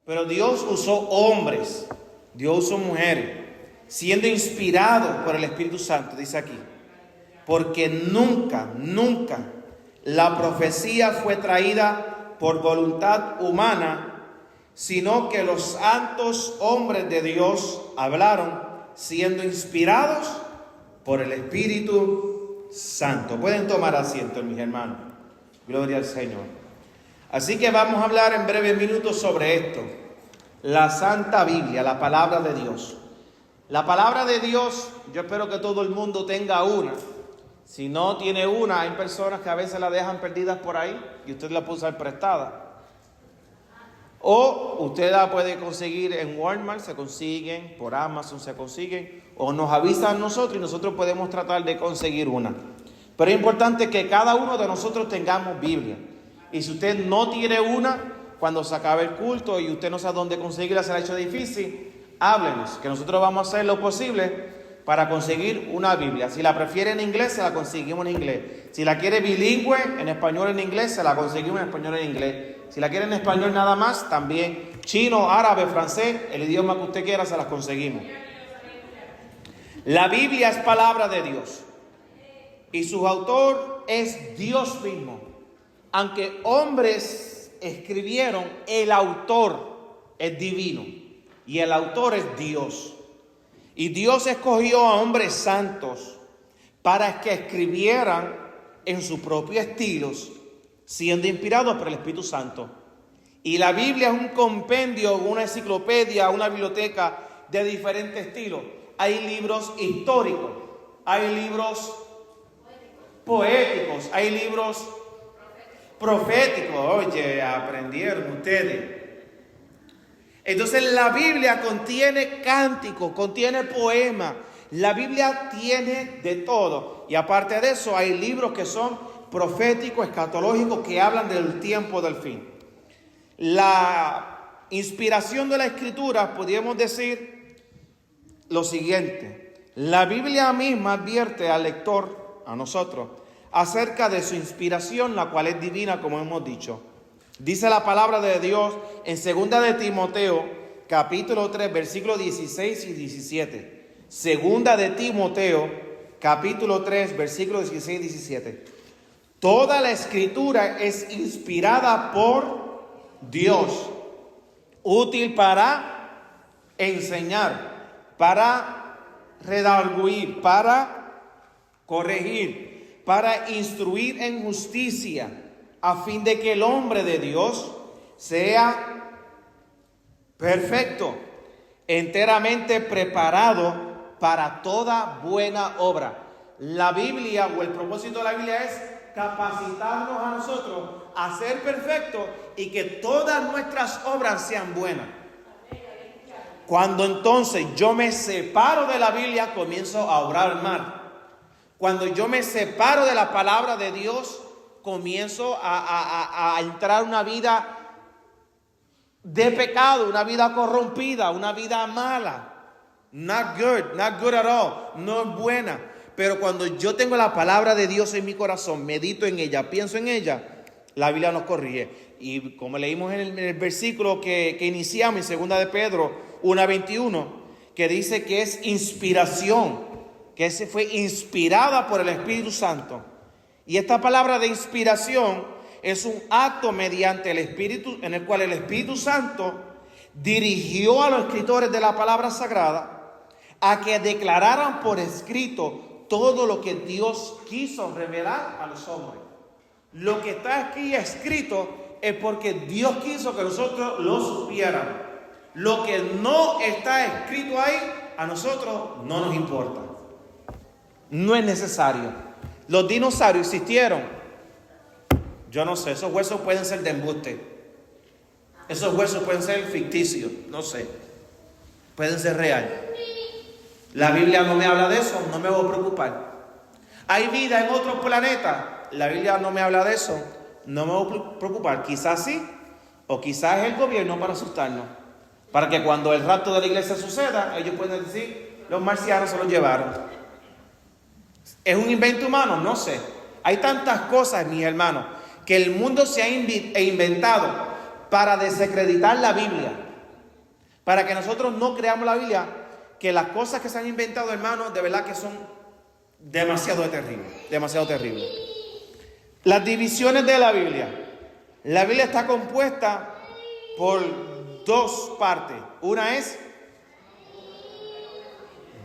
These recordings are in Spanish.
Pero Dios usó hombres, Dios usó mujeres, siendo inspirado por el Espíritu Santo, dice aquí. Porque nunca la profecía fue traída por voluntad humana, sino que los santos hombres de Dios hablaron siendo inspirados por el Espíritu Santo. Pueden tomar asiento, mis hermanos. Gloria al Señor. Así que vamos a hablar en breves minutos sobre esto. La Santa Biblia, la palabra de Dios. La palabra de Dios, yo espero que todo el mundo tenga una. Si no tiene una, hay personas que a veces la dejan perdidas por ahí y usted la puede usar prestada. O usted la puede conseguir en Walmart, se consiguen, por Amazon se consiguen, o nos avisan a nosotros y nosotros podemos tratar de conseguir una. Pero es importante que cada uno de nosotros tengamos Biblia. Y si usted no tiene una, cuando se acabe el culto y usted no sabe dónde conseguirla, se le ha hecho difícil, háblenos, que nosotros vamos a hacer lo posible para conseguir una Biblia. Si la prefiere en inglés, se la conseguimos en inglés. Si la quiere bilingüe, en español en inglés, se la conseguimos en español en inglés. Si la quiere en español nada más, también chino, árabe, francés, el idioma que usted quiera, se las conseguimos. La Biblia es palabra de Dios y su autor es Dios mismo. Aunque hombres escribieron, el autor es divino y el autor es Dios. Y Dios escogió a hombres santos para que escribieran en sus propios estilos, siendo inspirados por el Espíritu Santo. Y la Biblia es un compendio, una enciclopedia, una biblioteca de diferentes estilos. Hay libros históricos, hay libros poéticos, hay libros proféticos. Oye, aprendieron ustedes. Entonces la Biblia contiene cánticos, contiene poemas. La Biblia tiene de todo. Y aparte de eso, hay libros que son proféticos, escatológicos, que hablan del tiempo del fin. La inspiración de la Escritura, podríamos decir lo siguiente. La Biblia misma advierte al lector, a nosotros, acerca de su inspiración, la cual es divina, como hemos dicho. Dice la palabra de Dios en 2 de Timoteo, capítulo 3, versículos 16 y 17. 2 de Timoteo, capítulo 3, versículos 16 y 17. Toda la escritura es inspirada por Dios, útil para enseñar, para redarguir, para corregir, para instruir en justicia, a fin de que el hombre de Dios sea perfecto, enteramente preparado para toda buena obra. La Biblia, o el propósito de la Biblia, es capacitarnos a nosotros a ser perfectos y que todas nuestras obras sean buenas. Cuando entonces yo me separo de la Biblia, comienzo a obrar mal. Cuando yo me separo de la palabra de Dios, comienzo a entrar una vida de pecado, una vida corrompida, una vida mala. Not good at all. No es buena. Pero cuando yo tengo la palabra de Dios en mi corazón, medito en ella, pienso en ella, la Biblia nos corrige. Y como leímos en el versículo que iniciamos en 2 de Pedro 1:21, que dice que es inspiración, que se fue inspirada por el Espíritu Santo. Y esta palabra de inspiración es un acto mediante el Espíritu, en el cual el Espíritu Santo dirigió a los escritores de la palabra sagrada a que declararan por escrito todo lo que Dios quiso revelar a los hombres. Lo que está aquí escrito es porque Dios quiso que nosotros lo supiéramos. Lo que no está escrito ahí, a nosotros no nos importa. No es necesario. Los dinosaurios existieron. Yo no sé, esos huesos pueden ser de embuste. Esos huesos pueden ser ficticios, no sé. Pueden ser reales. La Biblia no me habla de eso, no me voy a preocupar. Hay vida en otros planetas. La Biblia no me habla de eso, no me voy a preocupar. Quizás sí, o quizás es el gobierno para asustarnos. Para que cuando el rapto de la iglesia suceda, ellos pueden decir, los marcianos se los llevaron. ¿Es un invento humano? No sé. Hay tantas cosas, mis hermanos, que el mundo se ha inventado para desacreditar la Biblia, Para que nosotros no creamos la Biblia, que las cosas que se han inventado, hermanos, de verdad que son demasiado terribles. Las divisiones de la Biblia. La Biblia está compuesta por dos partes. Una es,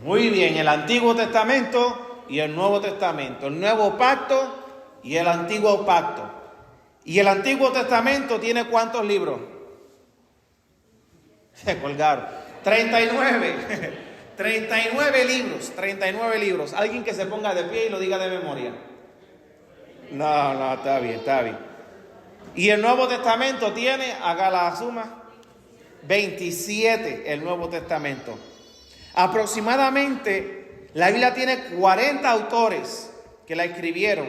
muy bien, el Antiguo Testamento y el Nuevo Testamento. El Nuevo Pacto y el Antiguo Pacto. Y el Antiguo Testamento tiene ¿cuántos libros? Se colgaron. 39. 39 libros. Alguien que se ponga de pie y lo diga de memoria. No, está bien. Y el Nuevo Testamento tiene, haga la suma, 27 el Nuevo Testamento. Aproximadamente, la Biblia tiene 40 autores que la escribieron.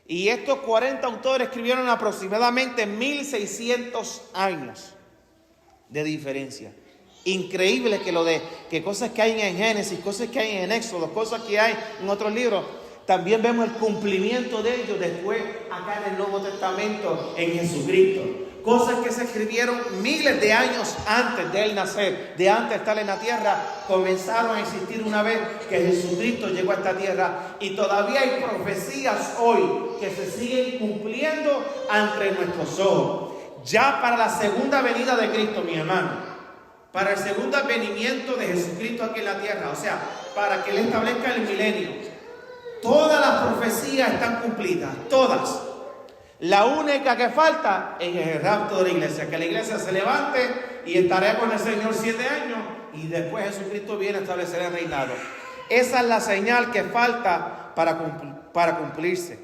Y estos 40 autores escribieron aproximadamente 1600 años de diferencia. Increíble que cosas que hay en Génesis, cosas que hay en Éxodo, cosas que hay en otros libros, también vemos el cumplimiento de ellos después acá en el Nuevo Testamento en Jesucristo. Cosas que se escribieron miles de años antes de él nacer, de antes de estar en la tierra, comenzaron a existir una vez que Jesucristo llegó a esta tierra. Y todavía hay profecías hoy que se siguen cumpliendo ante nuestros ojos. Ya para la segunda venida de Cristo, mi hermano, para el segundo advenimiento de Jesucristo aquí en la tierra, o sea, para que Él establezca el milenio, todas las profecías están cumplidas, todas. La única que falta es el rapto de la iglesia, que la iglesia se levante y estará con el Señor 7 años y después Jesucristo viene a establecer el reinado. Esa es la señal que falta para cumplirse.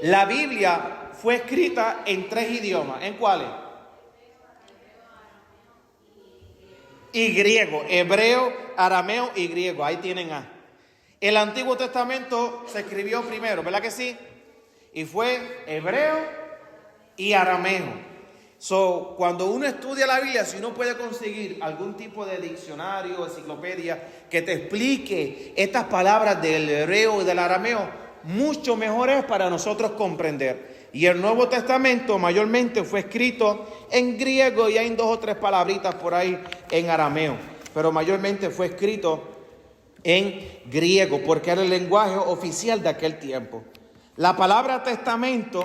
La Biblia fue escrita en 3 idiomas. ¿En cuáles? Y griego, hebreo, arameo y griego. Ahí tienen A. El Antiguo Testamento se escribió primero, ¿verdad que sí? Y fue hebreo y arameo. Cuando uno estudia la Biblia, si uno puede conseguir algún tipo de diccionario, enciclopedia, que te explique estas palabras del hebreo y del arameo, mucho mejor es para nosotros comprender. Y el Nuevo Testamento mayormente fue escrito en griego y hay 2 o 3 palabritas por ahí en arameo, pero mayormente fue escrito en griego porque era el lenguaje oficial de aquel tiempo. La palabra testamento,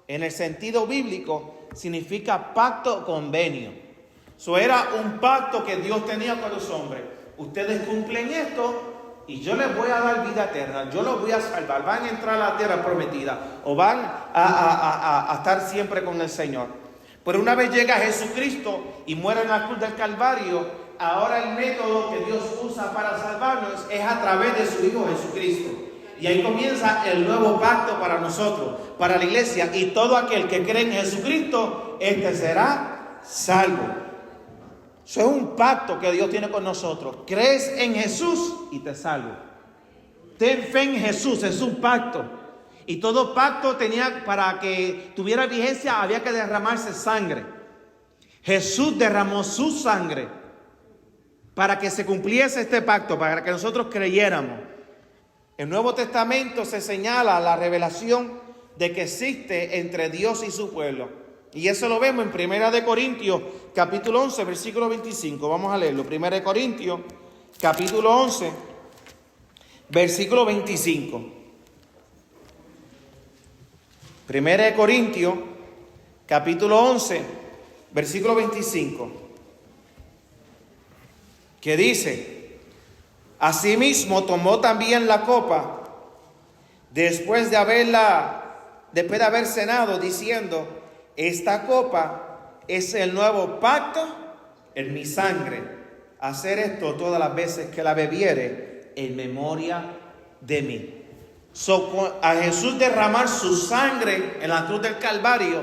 en el sentido bíblico, significa pacto o convenio. Eso era un pacto que Dios tenía con los hombres. Ustedes cumplen esto y yo les voy a dar vida eterna. Yo los voy a salvar. Van a entrar a la tierra prometida o van a estar siempre con el Señor. Pero una vez llega Jesucristo y muere en la cruz del Calvario, ahora el método que Dios usa para salvarnos es a través de su Hijo Jesucristo. Y ahí comienza el nuevo pacto para nosotros, para la iglesia. Y todo aquel que cree en Jesucristo, este será salvo. Eso es un pacto que Dios tiene con nosotros. Crees en Jesús y te salvo. Ten fe en Jesús, es un pacto. Y todo pacto para que tuviera vigencia, había que derramarse sangre. Jesús derramó su sangre para que se cumpliese este pacto, para que nosotros creyéramos. El Nuevo Testamento se señala la revelación de que existe entre Dios y su pueblo. Y eso lo vemos en 1 Corintios, capítulo 11, versículo 25. Vamos a leerlo. 1 Corintios, capítulo 11, versículo 25. 1 Corintios, capítulo 11, versículo 25. Que dice: asimismo tomó también la copa después de haber cenado, diciendo: esta copa es el nuevo pacto en mi sangre. Hacer esto todas las veces que la bebiere en memoria de mí. A Jesús derramar su sangre en la cruz del Calvario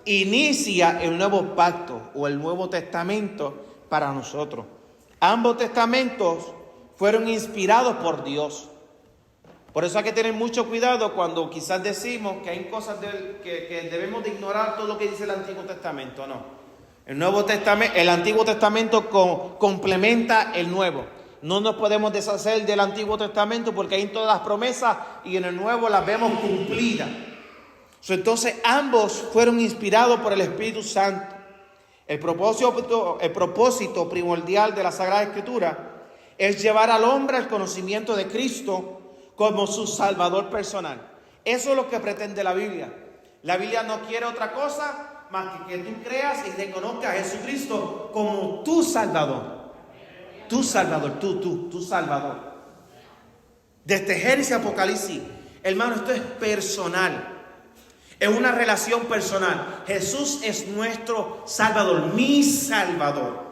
inicia el nuevo pacto o el Nuevo Testamento para nosotros. Ambos testamentos fueron inspirados por Dios. Por eso hay que tener mucho cuidado cuando quizás decimos que hay cosas que debemos de ignorar todo lo que dice el Antiguo Testamento. No. El Antiguo Testamento complementa el Nuevo. No nos podemos deshacer del Antiguo Testamento porque hay todas las promesas y en el Nuevo las vemos cumplidas. Entonces ambos fueron inspirados por el Espíritu Santo. El propósito primordial de la Sagrada Escritura es llevar al hombre al conocimiento de Cristo como su Salvador personal. Eso es lo que pretende la Biblia. La Biblia no quiere otra cosa más que tú creas y reconozcas a Jesucristo como tu Salvador. Tu Salvador, tu Salvador. Desde Génesis a Apocalipsis, hermano, esto es personal. Es una relación personal. Jesús es nuestro Salvador, mi Salvador.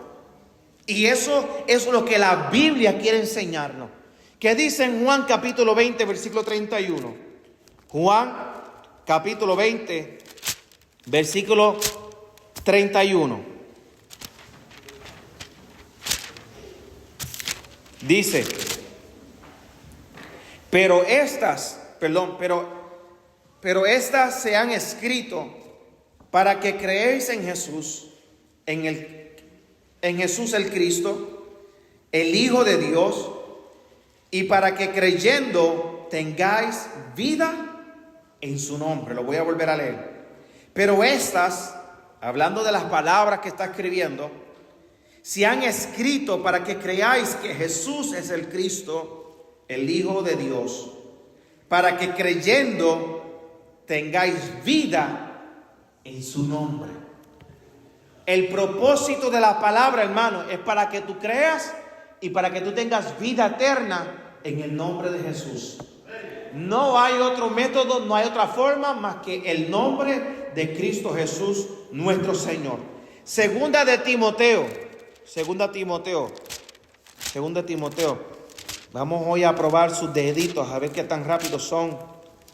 Y eso es lo que la Biblia quiere enseñarnos. ¿Qué dice en Juan capítulo 20, versículo 31? Juan capítulo 20, versículo 31. Dice, pero estas se han escrito para que creéis en Jesús, en Jesús el Cristo, el Hijo de Dios, y para que creyendo tengáis vida en su nombre. Lo voy a volver a leer. Pero estas, hablando de las palabras que está escribiendo, se han escrito para que creáis que Jesús es el Cristo, el Hijo de Dios, para que creyendo tengáis vida en su nombre. El propósito de la palabra, hermano, es para que tú creas y para que tú tengas vida eterna en el nombre de Jesús. No hay otro método, no hay otra forma más que el nombre de Cristo Jesús, nuestro Señor. Segunda de Timoteo. Vamos hoy a probar sus deditos, a ver qué tan rápidos son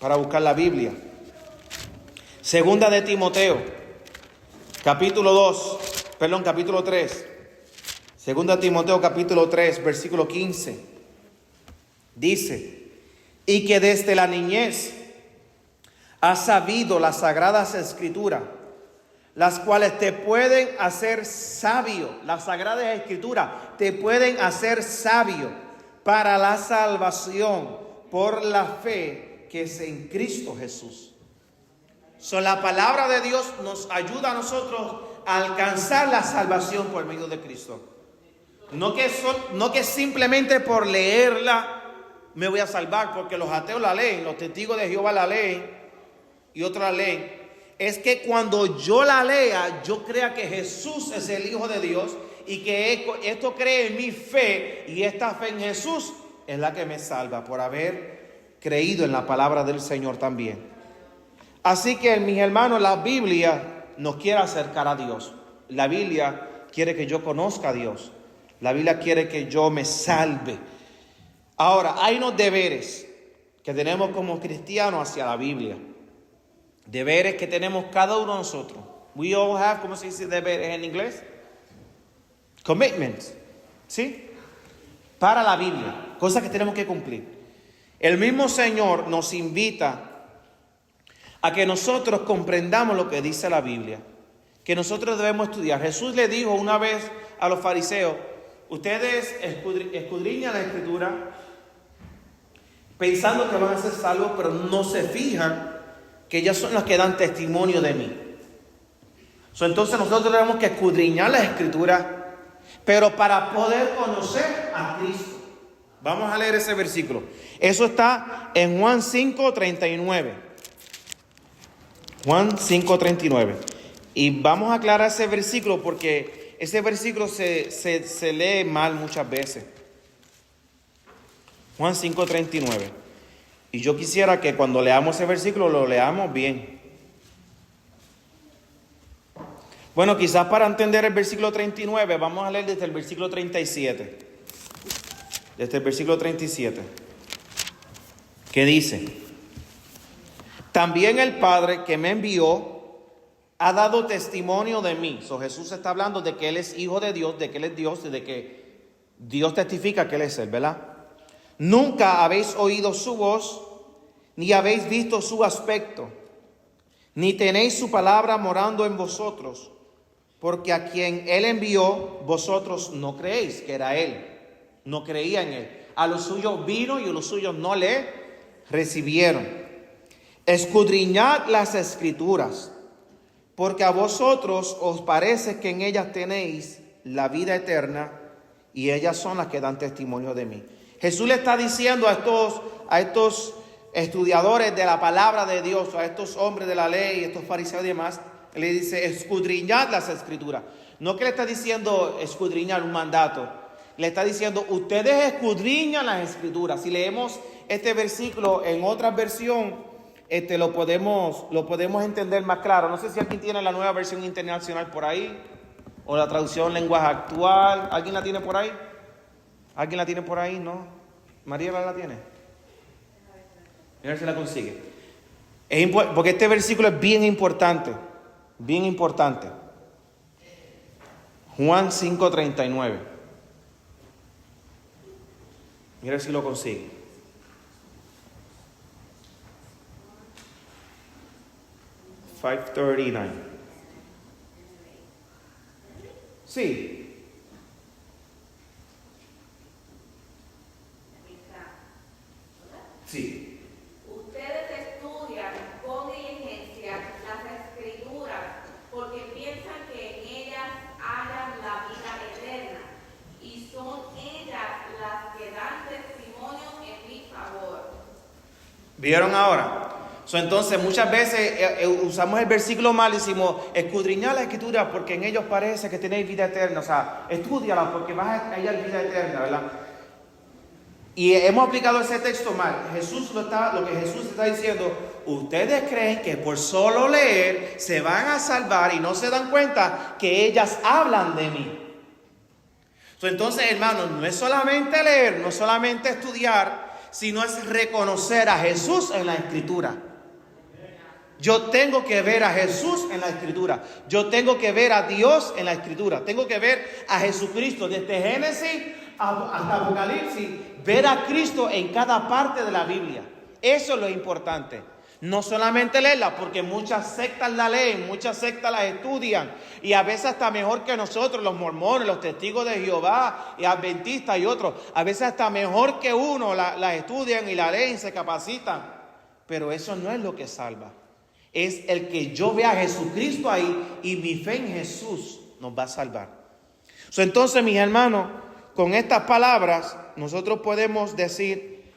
para buscar la Biblia. Segunda de Timoteo, capítulo 3. Segunda de Timoteo, capítulo 3, versículo 15. Dice, y que desde la niñez has sabido las sagradas escrituras, las cuales te pueden hacer sabio. Las sagradas escrituras te pueden hacer sabio para la salvación por la fe que es en Cristo Jesús. La palabra de Dios nos ayuda a nosotros a alcanzar la salvación por medio de Cristo. No que simplemente por leerla me voy a salvar, porque los ateos la leen, los testigos de Jehová la leen y otros la leen. Es que cuando yo la lea, yo crea que Jesús es el Hijo de Dios y que esto cree en mi fe, y esta fe en Jesús es la que me salva por haber creído en la palabra del Señor también. Así que, mis hermanos, la Biblia nos quiere acercar a Dios. La Biblia quiere que yo conozca a Dios. La Biblia quiere que yo me salve. Ahora, hay unos deberes que tenemos como cristianos hacia la Biblia. Deberes que tenemos cada uno de nosotros. We all have, ¿cómo se dice deberes en inglés? Commitments, ¿sí? Para la Biblia, cosas que tenemos que cumplir. El mismo Señor nos invita a que nosotros comprendamos lo que dice la Biblia, que nosotros debemos estudiar. Jesús le dijo una vez a los fariseos, ustedes escudriñan la Escritura pensando que van a ser salvos, pero no se fijan que ellas son las que dan testimonio de mí. Entonces nosotros tenemos que escudriñar la Escritura, pero para poder conocer a Cristo. Vamos a leer ese versículo. Eso está en Juan 5:39. Juan 5:39. Y vamos a aclarar ese versículo porque ese versículo se lee mal muchas veces. Juan 5:39. Y yo quisiera que cuando leamos ese versículo lo leamos bien. Bueno, quizás para entender el versículo 39 vamos a leer desde el versículo 37. Desde el versículo 37. Que dice: también el Padre que me envió ha dado testimonio de mí. Jesús está hablando de que Él es Hijo de Dios, de que Él es Dios, de que Dios testifica que Él es Él, ¿verdad? Nunca habéis oído su voz, ni habéis visto su aspecto, ni tenéis su palabra morando en vosotros, porque a quien Él envió, vosotros no creéis que era Él. No creían en Él. A los suyos vino y a los suyos no le recibieron. Escudriñad las Escrituras, porque a vosotros os parece que en ellas tenéis la vida eterna y ellas son las que dan testimonio de mí. Jesús le está diciendo a estos estudiadores de la palabra de Dios, a estos hombres de la ley, estos fariseos y demás, le dice, escudriñad las escrituras. No que le está diciendo escudriñar un mandato, le está diciendo, ustedes escudriñan las escrituras. Si leemos este versículo en otra versión, lo podemos entender más claro. No sé si alguien tiene la nueva versión internacional por ahí, o la traducción lenguaje actual. ¿Alguien la tiene por ahí? ¿Alguien la tiene por ahí? ¿No? ¿Mariela la tiene? A ver si la consigue. Porque este versículo es bien importante. Bien importante. Juan 5:39. Mira si lo consigue. $5.39. Sí. Sí. Ustedes estudian con diligencia las escrituras porque piensan que en ellas hallan la vida eterna y son ellas las que dan testimonio en mi favor. ¿Vieron ahora? Entonces muchas veces usamos el versículo mal y decimos, escudriñad la escritura porque en ellos parece que tenéis vida eterna. O sea, estúdiala porque vas a hallar vida eterna, ¿verdad? Y hemos aplicado ese texto mal. Lo que Jesús está diciendo, ustedes creen que por solo leer se van a salvar y no se dan cuenta que ellas hablan de mí. Entonces, hermanos, no es solamente leer, no es solamente estudiar, sino es reconocer a Jesús en la Escritura. Yo tengo que ver a Jesús en la Escritura. Yo tengo que ver a Dios en la Escritura. Tengo que ver a Jesucristo desde Génesis hasta Apocalipsis. Ver a Cristo en cada parte de la Biblia. Eso es lo importante. No solamente leerla, porque muchas sectas la leen, muchas sectas la estudian. Y a veces hasta mejor que nosotros, los mormones, los testigos de Jehová y adventistas y otros. A veces hasta mejor que uno la estudian y la leen, se capacitan. Pero eso no es lo que salva. Es el que yo vea a Jesucristo ahí y mi fe en Jesús nos va a salvar. Entonces, mis hermanos, con estas palabras nosotros podemos decir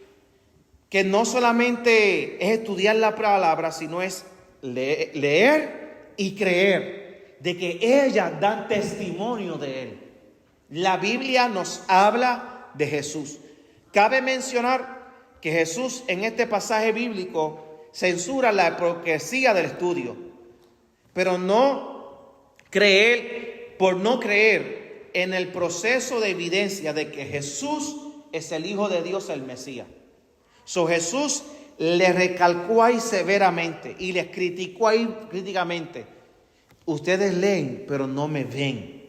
que no solamente es estudiar la palabra, sino es leer y creer de que ellas dan testimonio de Él. La Biblia nos habla de Jesús. Cabe mencionar que Jesús en este pasaje bíblico censura la hipocresía del estudio, pero por no creer en el proceso de evidencia de que Jesús es el Hijo de Dios, el Mesías. Jesús le recalcó ahí severamente y les criticó ahí críticamente. Ustedes leen, pero no me ven.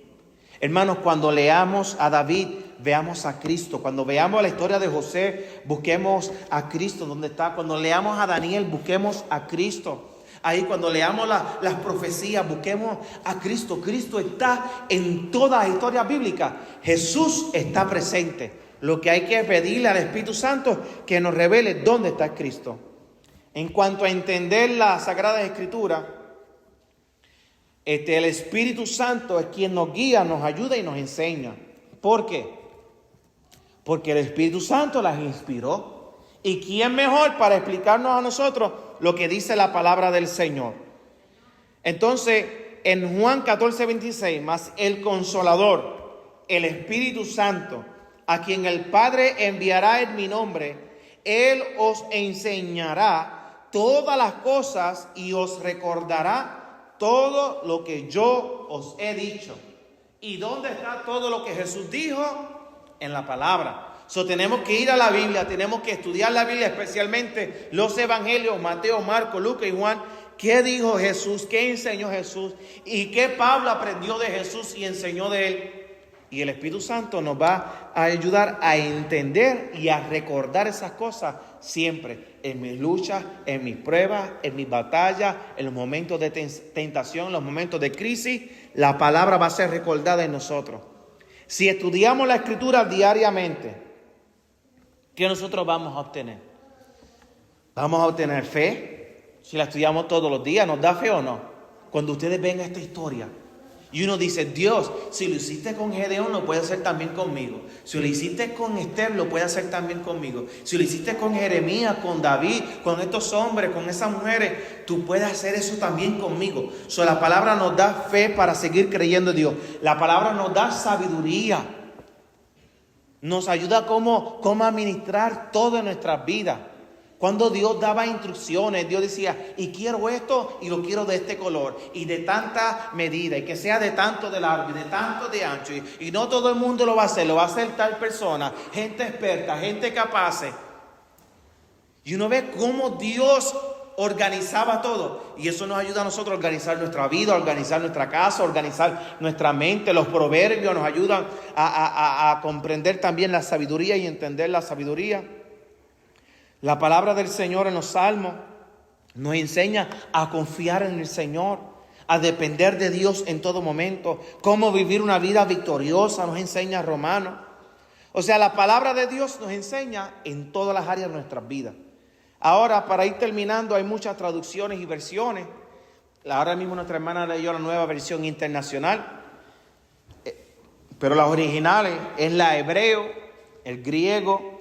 Hermanos, cuando leamos a David, veamos a Cristo. Cuando veamos la historia de José, busquemos a Cristo donde está. Cuando leamos a Daniel, busquemos a Cristo. Ahí cuando leamos las profecías, busquemos a Cristo. Cristo está en toda la historia bíblica. Jesús está presente. Lo que hay que pedirle al Espíritu Santo que nos revele dónde está Cristo. En cuanto a entender la Sagrada Escritura, el Espíritu Santo es quien nos guía, nos ayuda y nos enseña. ¿Por qué? Porque el Espíritu Santo las inspiró. ¿Y quién mejor para explicarnos a nosotros lo que dice la palabra del Señor? Entonces, en Juan 14:26, más el Consolador, el Espíritu Santo, a quien el Padre enviará en mi nombre, Él os enseñará todas las cosas y os recordará todo lo que yo os he dicho. ¿Y dónde está todo lo que Jesús dijo? En la palabra. Tenemos que ir a la Biblia, tenemos que estudiar la Biblia, especialmente los evangelios, Mateo, Marcos, Lucas y Juan. ¿Qué dijo Jesús? ¿Qué enseñó Jesús? ¿Y qué Pablo aprendió de Jesús y enseñó de él? Y el Espíritu Santo nos va a ayudar a entender y a recordar esas cosas siempre. En mis luchas, en mis pruebas, en mis batallas, en los momentos de tentación, en los momentos de crisis, la palabra va a ser recordada en nosotros. Si estudiamos la Escritura diariamente, ¿qué nosotros vamos a obtener? ¿Vamos a obtener fe? Si la estudiamos todos los días, ¿nos da fe o no? cuando ustedes ven esta historia y uno dice, Dios, si lo hiciste con Gedeón, lo puede hacer también conmigo. Si lo hiciste con Esther, lo puede hacer también conmigo. Si lo hiciste con Jeremías, con David, con estos hombres, con esas mujeres, tú puedes hacer eso también conmigo. La palabra nos da fe para seguir creyendo en Dios. La palabra nos da sabiduría. Nos ayuda cómo administrar todo en nuestras vidas. Cuando Dios daba instrucciones, Dios decía, y quiero esto y lo quiero de este color y de tanta medida y que sea de tanto de largo y de tanto de ancho. Y no todo el mundo lo va a hacer tal persona, gente experta, gente capaz. Y uno ve cómo Dios organizaba todo. Y eso nos ayuda a nosotros a organizar nuestra vida, a organizar nuestra casa, a organizar nuestra mente. Los proverbios nos ayudan a comprender también la sabiduría y entender la sabiduría. La palabra del Señor en los Salmos nos enseña a confiar en el Señor, a depender de Dios en todo momento, cómo vivir una vida victoriosa, nos enseña Romanos. O sea, la palabra de Dios nos enseña en todas las áreas de nuestras vidas. Ahora, para ir terminando, hay muchas traducciones y versiones. Ahora mismo nuestra hermana leyó la nueva versión internacional, pero las originales es la hebreo, el griego.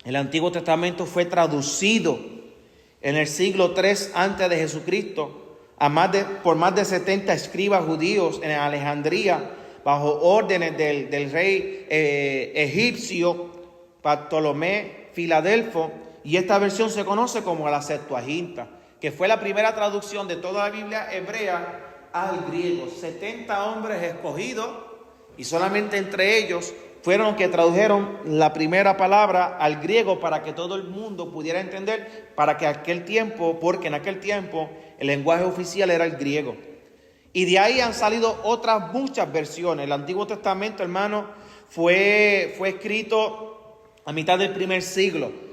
El Antiguo Testamento fue traducido en el siglo III antes de Jesucristo por más de 70 escribas judíos en Alejandría bajo órdenes del rey egipcio Ptolomeo Filadelfo, y esta versión se conoce como la Septuaginta, que fue la primera traducción de toda la Biblia hebrea al griego. 70 hombres escogidos y solamente entre ellos fueron los que tradujeron la primera palabra al griego para que todo el mundo pudiera entender, porque en aquel tiempo el lenguaje oficial era el griego. Y de ahí han salido otras muchas versiones. El Antiguo Testamento, hermano, fue escrito a mitad del primer siglo.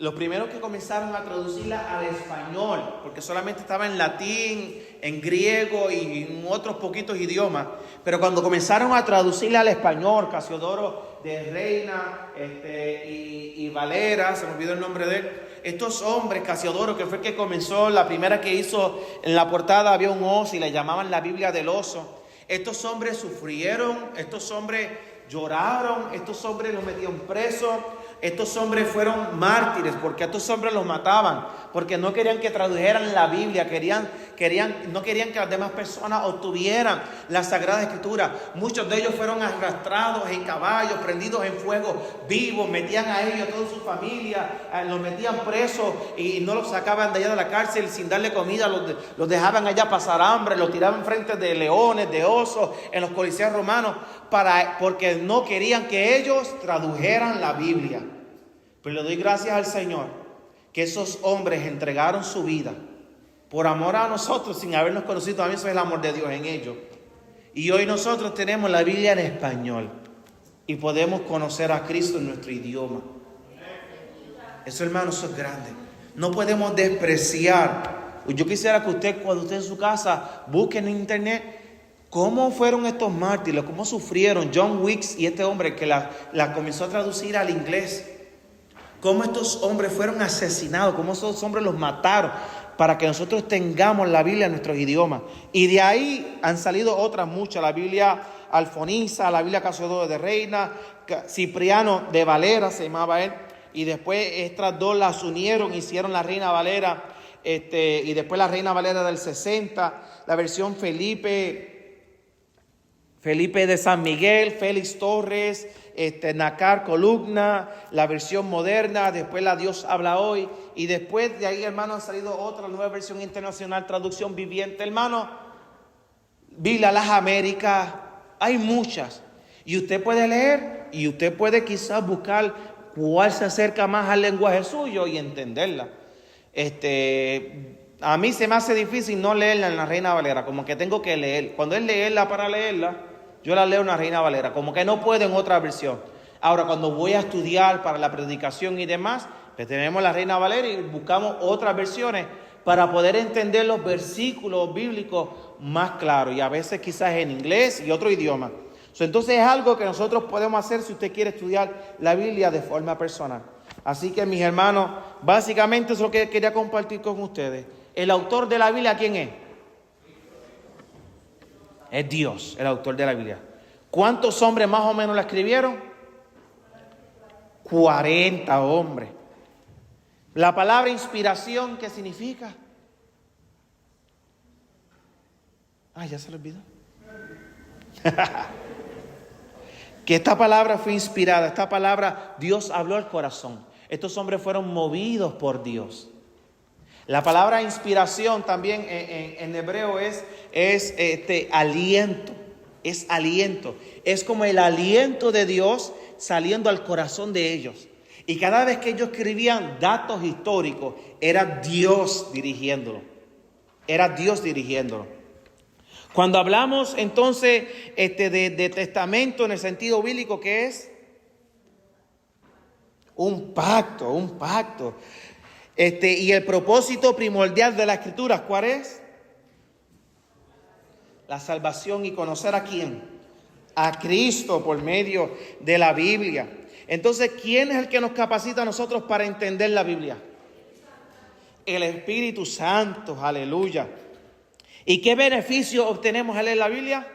Los primeros que comenzaron a traducirla al español, porque solamente estaba en latín, en griego y en otros poquitos idiomas. Pero cuando comenzaron a traducirla al español, Casiodoro de Reina y Valera, se me olvidó el nombre de él. Estos hombres, Casiodoro, que fue el que comenzó, la primera que hizo, en la portada había un oso y le llamaban la Biblia del oso. Estos hombres sufrieron, estos hombres lloraron, estos hombres los metían presos. Estos hombres fueron mártires porque a estos hombres los mataban, porque no querían que tradujeran la Biblia, no querían que las demás personas obtuvieran la Sagrada Escritura. Muchos de ellos fueron arrastrados en caballos, prendidos en fuego vivos, metían a ellos, a toda su familia, los metían presos y no los sacaban de allá de la cárcel sin darle comida, los dejaban allá pasar hambre, los tiraban frente de leones, de osos, en los coliseos romanos, porque no querían que ellos tradujeran la Biblia. Pero le doy gracias al Señor que esos hombres entregaron su vida por amor a nosotros sin habernos conocido. También eso es el amor de Dios en ellos. Y hoy nosotros tenemos la Biblia en español y podemos conocer a Cristo en nuestro idioma. Eso, hermano, eso es grande. No podemos despreciar. Yo quisiera que usted, cuando usted en su casa, busque en internet cómo fueron estos mártires, cómo sufrieron John Weeks y este hombre que la comenzó a traducir al inglés. Cómo estos hombres fueron asesinados, cómo esos hombres los mataron para que nosotros tengamos la Biblia en nuestros idiomas. Y de ahí han salido otras muchas, la Biblia Alfonisa, la Biblia Casiodoro de Reina, Cipriano de Valera se llamaba él, y después estas dos las unieron, hicieron la Reina Valera, y después la Reina Valera del 60, la versión Felipe de San Miguel, Félix Torres, Nácar Columna, la versión moderna, después la Dios habla hoy, y después de ahí, hermano, ha salido otra nueva versión internacional, traducción viviente, hermano, Biblia Las Américas, hay muchas, y usted puede leer, y usted puede quizás buscar cuál se acerca más al lenguaje suyo y entenderla. A mí se me hace difícil no leerla en la Reina Valera, como que tengo que leer, cuando es leerla para leerla, yo la leo en la Reina Valera, como que no puedo en otra versión. Ahora, cuando voy a estudiar para la predicación y demás, pues tenemos la Reina Valera y buscamos otras versiones para poder entender los versículos bíblicos más claros. Y a veces quizás en inglés y otro idioma. Entonces es algo que nosotros podemos hacer si usted quiere estudiar la Biblia de forma personal. Así que, mis hermanos, básicamente eso es lo que quería compartir con ustedes. El autor de la Biblia, ¿quién es? Es Dios, el autor de la Biblia. ¿Cuántos hombres más o menos la escribieron? 40 hombres. La palabra inspiración, ¿qué significa? Ya se lo olvidó. Que esta palabra fue inspirada, esta palabra Dios habló al corazón. Estos hombres fueron movidos por Dios. La palabra inspiración también en hebreo es aliento, es aliento. Es como el aliento de Dios saliendo al corazón de ellos. Y cada vez que ellos escribían datos históricos, era Dios dirigiéndolo. Era Dios dirigiéndolo. Cuando hablamos entonces de testamento en el sentido bíblico, ¿qué es? Un pacto, un pacto. Y el propósito primordial de la Escritura, ¿cuál es? La salvación y conocer a quién. A Cristo por medio de la Biblia. Entonces, ¿quién es el que nos capacita a nosotros para entender la Biblia? El Espíritu Santo, aleluya. ¿Y qué beneficio obtenemos al leer la Biblia?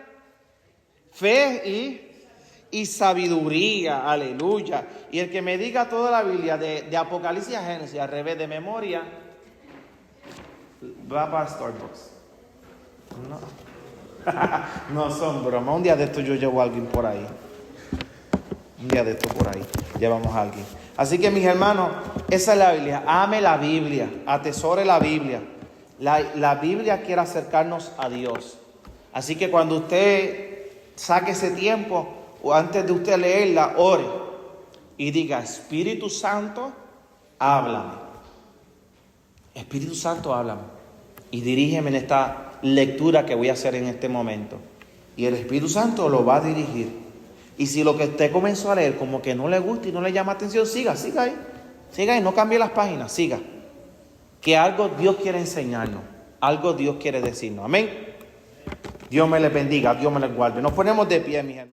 Fe y sabiduría, aleluya. Y el que me diga toda la Biblia, de Apocalipsis a Génesis, al revés de memoria, va para Starbucks. No son bromas. Un día de esto yo llevo a alguien por ahí. Un día de esto por ahí llevamos a alguien. Así que mis hermanos, esa es la Biblia. Ame la Biblia, atesore la Biblia. La Biblia quiere acercarnos a Dios. Así que cuando usted saque ese tiempo, o antes de usted leerla, ore y diga: Espíritu Santo, háblame. Espíritu Santo, háblame. Y dirígeme en esta lectura que voy a hacer en este momento. Y el Espíritu Santo lo va a dirigir. Y si lo que usted comenzó a leer como que no le gusta y no le llama atención, siga ahí. Siga ahí, no cambie las páginas, siga. Que algo Dios quiere enseñarnos, algo Dios quiere decirnos. Amén. Dios me les bendiga, Dios me les guarde. Nos ponemos de pie, mi gente.